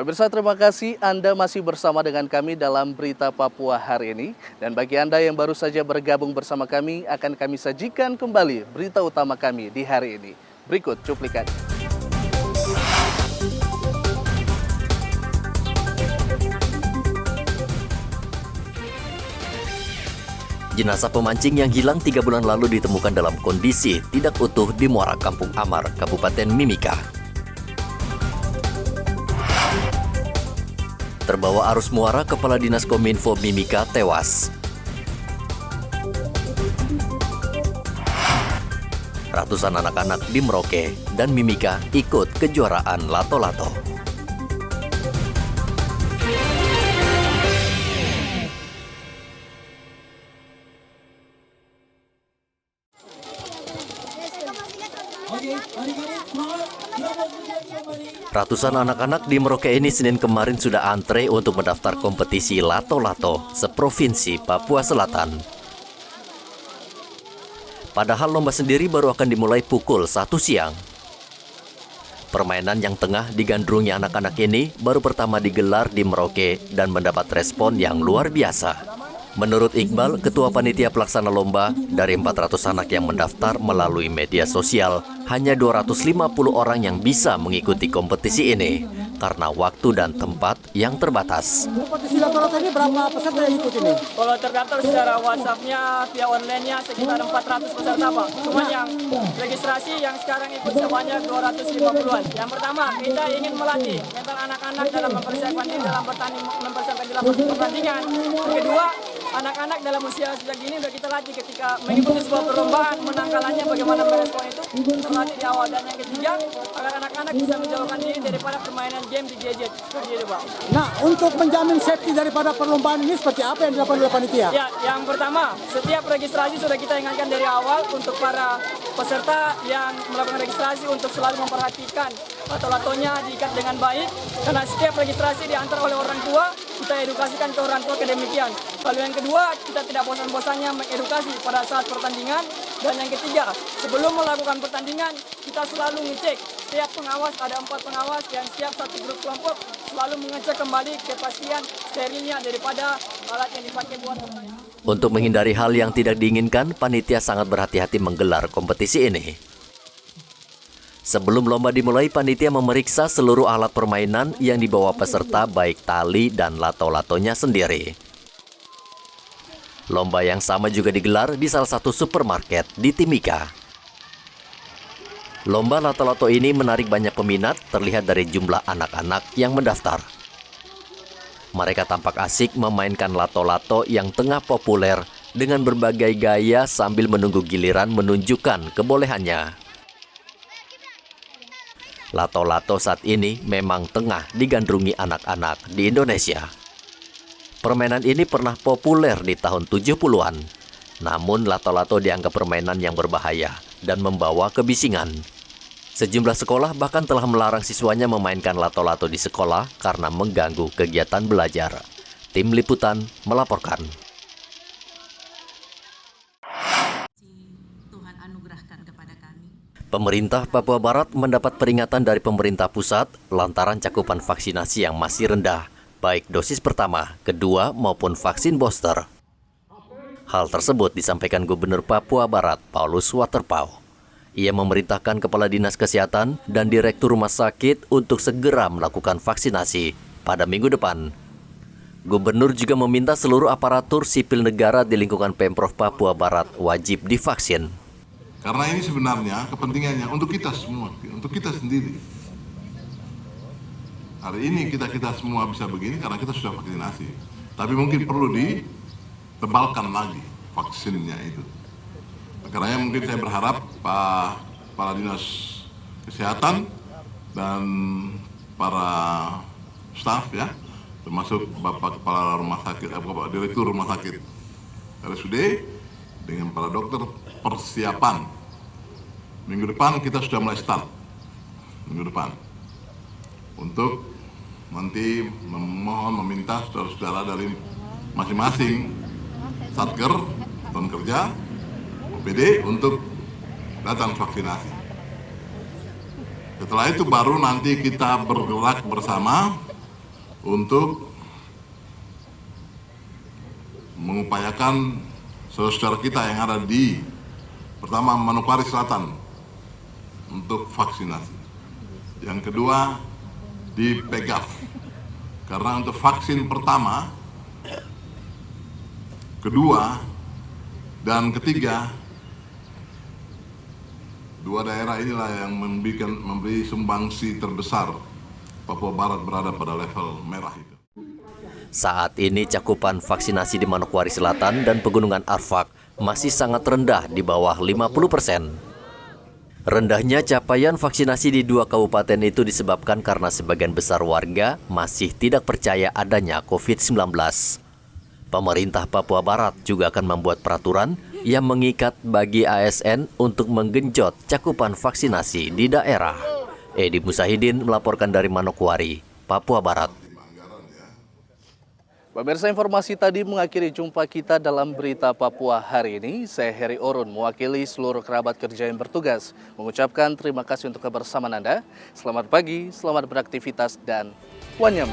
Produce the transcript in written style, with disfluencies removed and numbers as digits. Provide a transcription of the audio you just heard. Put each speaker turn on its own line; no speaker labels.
Pemirsa, terima kasih Anda masih bersama dengan kami dalam Berita Papua hari ini. Dan bagi Anda yang baru saja bergabung bersama kami, akan kami sajikan kembali berita utama kami di hari ini. Berikut cuplikannya.
Jenazah pemancing yang hilang 3 bulan lalu ditemukan dalam kondisi tidak utuh di Muara Kampung Amar, Kabupaten Mimika. Terbawa arus muara, Kepala Dinas Kominfo Mimika tewas. Ratusan anak-anak di Merauke dan Mimika ikut kejuaraan lato-lato. Ratusan anak-anak di Merauke ini Senin kemarin sudah antre untuk mendaftar kompetisi lato-lato seprovinsi Papua Selatan. Padahal lomba sendiri baru akan dimulai pukul 1 siang. Permainan yang tengah digandrungi anak-anak ini baru pertama digelar di Merauke dan mendapat respon yang luar biasa. Menurut Iqbal, Ketua Panitia Pelaksana Lomba, dari 400 anak yang mendaftar melalui media sosial, hanya 250 orang yang bisa mengikuti kompetisi ini karena waktu dan tempat yang terbatas.
Kompetisi lato-lato ini berapa peserta yang ikut ini?
Kalau terdaftar secara WhatsApp-nya, via online-nya sekitar 400 peserta, Pak. Cuma yang registrasi yang sekarang ikut sebanyak 250-an. Yang pertama, kita ingin melatih mental anak-anak dalam mempersiapkan diri dalam pertandingan. Yang kedua, anak-anak dalam usia sejak dini sudah kita latih ketika mengikuti sebuah perlombaan, menang kalahnya bagaimana merespon itu, terlatih di awal. Dan yang ketiga, agar anak-anak bisa menjauhkan diri daripada permainan game di gadget. Seperti itu, Pak.
Nah, untuk menjamin safety daripada perlombaan ini seperti apa yang dilakukan oleh panitia?
Ya, yang pertama, setiap registrasi sudah kita ingatkan dari awal untuk para peserta yang melakukan registrasi untuk selalu memperhatikan lato-latonya diikat dengan baik. Karena setiap registrasi diantar oleh orang tua, kita edukasikan ke orang tua kedemikian. Lalu yang kedua, kita tidak bosan-bosannya mengedukasi pada saat pertandingan. Dan yang ketiga, sebelum melakukan pertandingan, kita selalu ngecek. Setiap pengawas, ada 4 pengawas, dan setiap satu grup kelompok selalu mengecek kembali kepastian sterilnya daripada alat yang dipakai buat pertandingan.
Untuk menghindari hal yang tidak diinginkan, panitia sangat berhati-hati menggelar kompetisi ini. Sebelum lomba dimulai, panitia memeriksa seluruh alat permainan yang dibawa peserta, baik tali dan lato-latonya sendiri. Lomba yang sama juga digelar di salah satu supermarket di Timika. Lomba lato-lato ini menarik banyak peminat, terlihat dari jumlah anak-anak yang mendaftar. Mereka tampak asik memainkan lato-lato yang tengah populer dengan berbagai gaya sambil menunggu giliran menunjukkan kebolehannya. Lato-lato saat ini memang tengah digandrungi anak-anak di Indonesia. Permainan ini pernah populer di tahun 70-an. Namun lato-lato dianggap permainan yang berbahaya dan membawa kebisingan. Sejumlah sekolah bahkan telah melarang siswanya memainkan lato-lato di sekolah karena mengganggu kegiatan belajar. Tim Liputan melaporkan.
Tuhan anugerahkan kepada kami.
Pemerintah Papua Barat mendapat peringatan dari pemerintah pusat lantaran cakupan vaksinasi yang masih rendah, baik dosis pertama, kedua, maupun vaksin booster. Hal tersebut disampaikan Gubernur Papua Barat, Paulus Waterpauw. Ia memerintahkan Kepala Dinas Kesehatan dan Direktur Rumah Sakit untuk segera melakukan vaksinasi pada minggu depan. Gubernur juga meminta seluruh aparatur sipil negara di lingkungan Pemprov Papua Barat wajib divaksin.
Karena ini sebenarnya kepentingannya untuk kita semua, untuk kita sendiri. Hari ini kita semua bisa begini karena kita sudah vaksinasi. Tapi mungkin perlu ditebalkan lagi vaksinnya itu. Karena mungkin saya berharap Pak Kepala Dinas Kesehatan dan para staf ya, termasuk Bapak Kepala Rumah Sakit, Bapak Direktur Rumah Sakit RSUD dengan para dokter persiapan. Minggu depan kita sudah mulai start. Minggu depan. Untuk nanti meminta saudara-saudara dari masing-masing Satker dan kerja OPD untuk datang vaksinasi. Setelah itu baru nanti kita bergerak bersama untuk mengupayakan saudara-saudara kita yang ada di pertama Manokwari Selatan untuk vaksinasi. Yang kedua di Pegaf, karena untuk vaksin pertama, kedua, dan ketiga, dua daerah inilah yang memberi sumbangsi terbesar. Papua Barat berada pada level merah itu.
Saat ini cakupan vaksinasi di Manokwari Selatan dan Pegunungan Arfak masih sangat rendah di bawah 50%. Rendahnya capaian vaksinasi di dua kabupaten itu disebabkan karena sebagian besar warga masih tidak percaya adanya COVID-19. Pemerintah Papua Barat juga akan membuat peraturan yang mengikat bagi ASN untuk menggenjot cakupan vaksinasi di daerah. Edi Musahidin melaporkan dari Manokwari, Papua Barat.
Pemirsa, informasi tadi mengakhiri jumpa kita dalam Berita Papua hari ini. Saya Heri Orun, mewakili seluruh kerabat kerja yang bertugas, mengucapkan terima kasih untuk kebersamaan Anda. Selamat pagi, selamat beraktivitas, dan Wanyam.